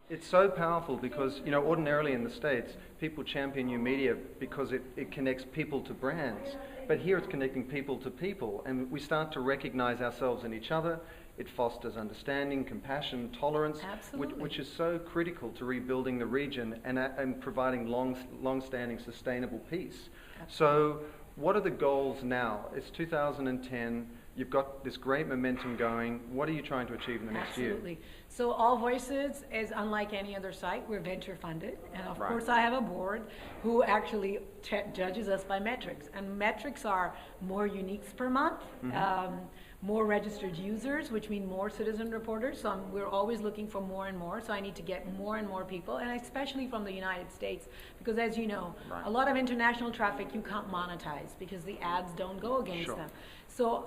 It's so powerful because, ordinarily in the States, people champion new media because it connects people to brands. But here it's connecting people to people, and we start to recognize ourselves in each other. It fosters understanding, compassion, tolerance, which is so critical to rebuilding the region and providing long-standing sustainable peace. So what are the goals now? It's 2010. You've got this great momentum going. What are you trying to achieve in the next year? Absolutely. So AllVoices is unlike any other site. We're venture funded. And of course I have a board who actually judges us by metrics. And metrics are more uniques per month, more registered users, which mean more citizen reporters. So we're always looking for more and more. So I need to get more and more people, and especially from the United States, because as you know, a lot of international traffic you can't monetize because the ads don't go against them. So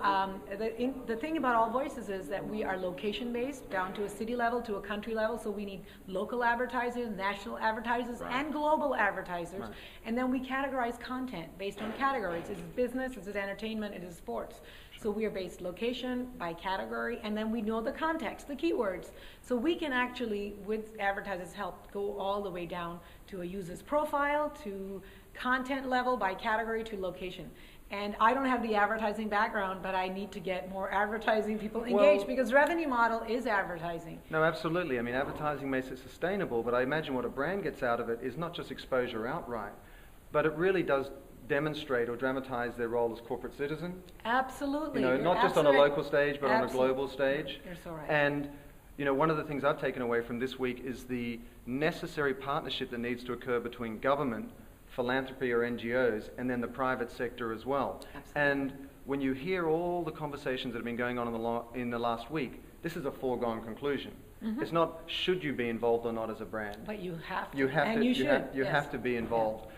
the thing about AllVoices is that we are location-based, down to a city level, to a country level, so we need local advertisers, national advertisers, and global advertisers. And then we categorize content based on categories. It's business, it's entertainment, it is sports. So we are based location by category, and then we know the context, the keywords. So we can actually, with advertisers' help, go all the way down to a user's profile, to content level by category, to location. And I don't have the advertising background, but I need to get more advertising people engaged, because revenue model is advertising. No, absolutely. I mean, advertising makes it sustainable, but I imagine what a brand gets out of it is not just exposure outright, but it really does demonstrate or dramatize their role as corporate citizen. Absolutely. Not just on a local stage, but on a global stage. You're so right. And one of the things I've taken away from this week is the necessary partnership that needs to occur between government, philanthropy or NGOs, and then the private sector as well. Absolutely. And when you hear all the conversations that have been going on in the last week, this is a foregone conclusion. It's not should you be involved or not as a brand. But you have to. You have to be involved.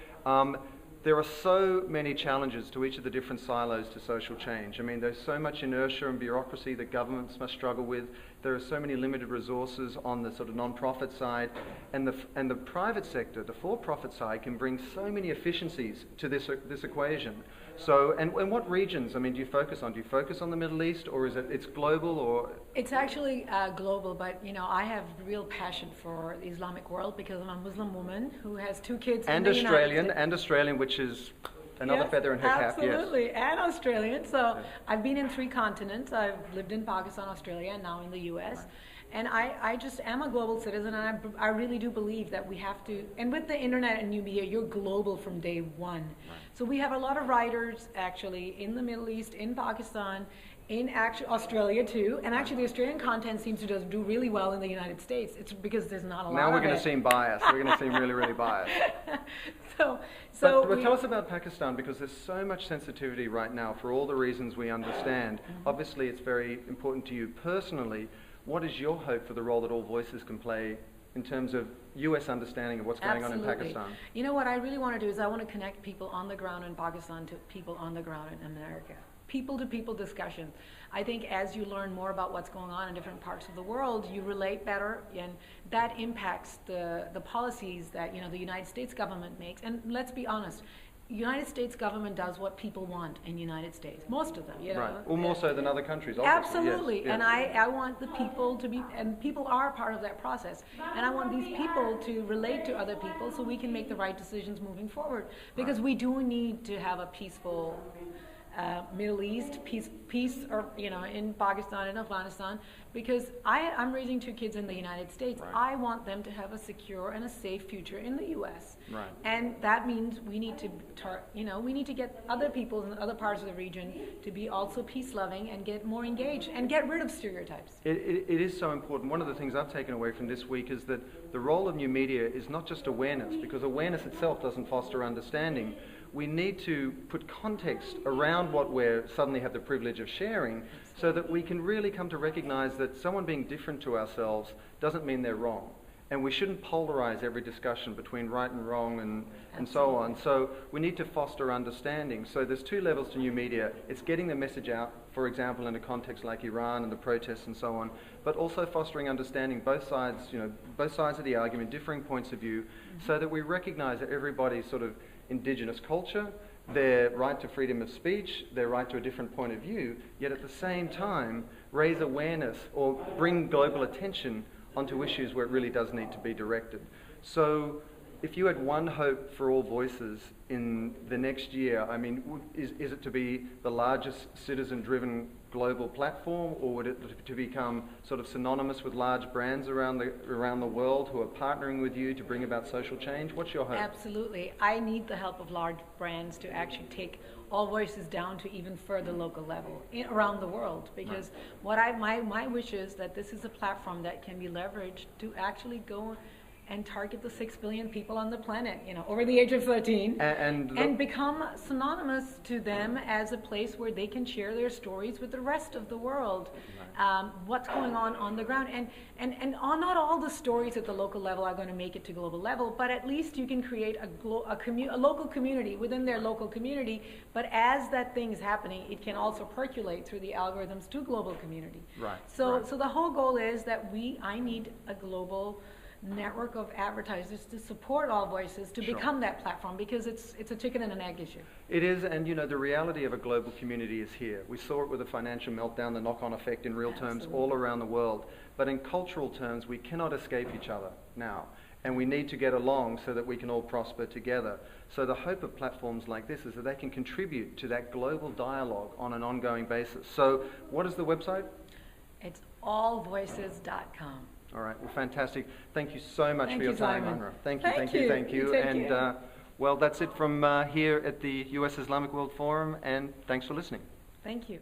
There are so many challenges to each of the different silos to social change. I mean, there's so much inertia and bureaucracy that governments must struggle with. There are so many limited resources on the sort of non-profit side, and the private sector, the for-profit side, can bring so many efficiencies to this equation. So, and what regions? I mean, do you focus on? Do you focus on the Middle East, or is it's global, or? It's actually global, but I have real passion for the Islamic world because I'm a Muslim woman who has 2 kids. And in the Australian, which is another feather in her cap. Absolutely, yes. And Australian. So I've been in 3 continents. I've lived in Pakistan, Australia, and now in the U.S. Right. And I just am a global citizen, and I really do believe that we have to, and with the internet and new media, you're global from day one. Right. So we have a lot of writers actually in the Middle East, in Pakistan, in Australia too, and actually the Australian content seems to do really well in the United States. It's because there's not a lot of it. Now we're going to seem biased. We're going to seem really, really biased. But tell us about Pakistan, because there's so much sensitivity right now for all the reasons we understand. Obviously it's very important to you personally. What is your hope for the role that AllVoices can play in terms of U.S. understanding of what's going on in Pakistan? You know what I really want to do is I want to connect people on the ground in Pakistan to people on the ground in America. People-to-people discussion. I think as you learn more about what's going on in different parts of the world, you relate better, and that impacts the policies that the United States government makes. And let's be honest, United States government does what people want in the United States. Most of them, Right. Or more so than other countries, obviously. Absolutely. Yes. And I want the people to be, and people are part of that process. And I want these people to relate to other people so we can make the right decisions moving forward. Because we do need to have a peaceful Middle East, peace, or in Pakistan and Afghanistan, because I'm raising 2 kids in the United States. Right. I want them to have a secure and a safe future in the U.S. Right. And that means we need to, we need to get other people in other parts of the region to be also peace-loving and get more engaged and get rid of stereotypes. It is so important. One of the things I've taken away from this week is that the role of new media is not just awareness, because awareness itself doesn't foster understanding. We need to put context around what we suddenly have the privilege of sharing, so that we can really come to recognize that someone being different to ourselves doesn't mean they're wrong. And we shouldn't polarize every discussion between right and wrong and so on. So we need to foster understanding. So there's 2 levels to new media. It's getting the message out, for example, in a context like Iran and the protests and so on, but also fostering understanding, both sides of the argument, differing points of view, so that we recognize that everybody's sort of indigenous culture, their right to freedom of speech, their right to a different point of view, yet at the same time raise awareness or bring global attention onto issues where it really does need to be directed. So if you had one hope for All Voices in the next year, I mean, is it to be the largest citizen-driven global platform, or would it to become sort of synonymous with large brands around the world who are partnering with you to bring about social change? What's your hope? Absolutely. I need the help of large brands to actually take All Voices down to even further local level around the world, because my wish is that this is a platform that can be leveraged to actually go and target the 6 billion people on the planet, over the age of 13, and become synonymous to them as a place where they can share their stories with the rest of the world. What's going on the ground, and not all the stories at the local level are going to make it to global level, but at least you can create a local community within their local community. But as that thing is happening, it can also percolate through the algorithms to global community. So the whole goal is that I need a global network of advertisers to support All Voices to become that platform, because it's a chicken and an egg issue. It is, and the reality of a global community is here. We saw it with the financial meltdown, the knock-on effect in real terms all around the world. But in cultural terms, we cannot escape each other now. And we need to get along so that we can all prosper together. So the hope of platforms like this is that they can contribute to that global dialogue on an ongoing basis. So what is the website? It's allvoices.com. All right, well, fantastic. Thank you so much for your time, Amra. Thank you. And well, that's it from here at the US Islamic World Forum, and thanks for listening. Thank you.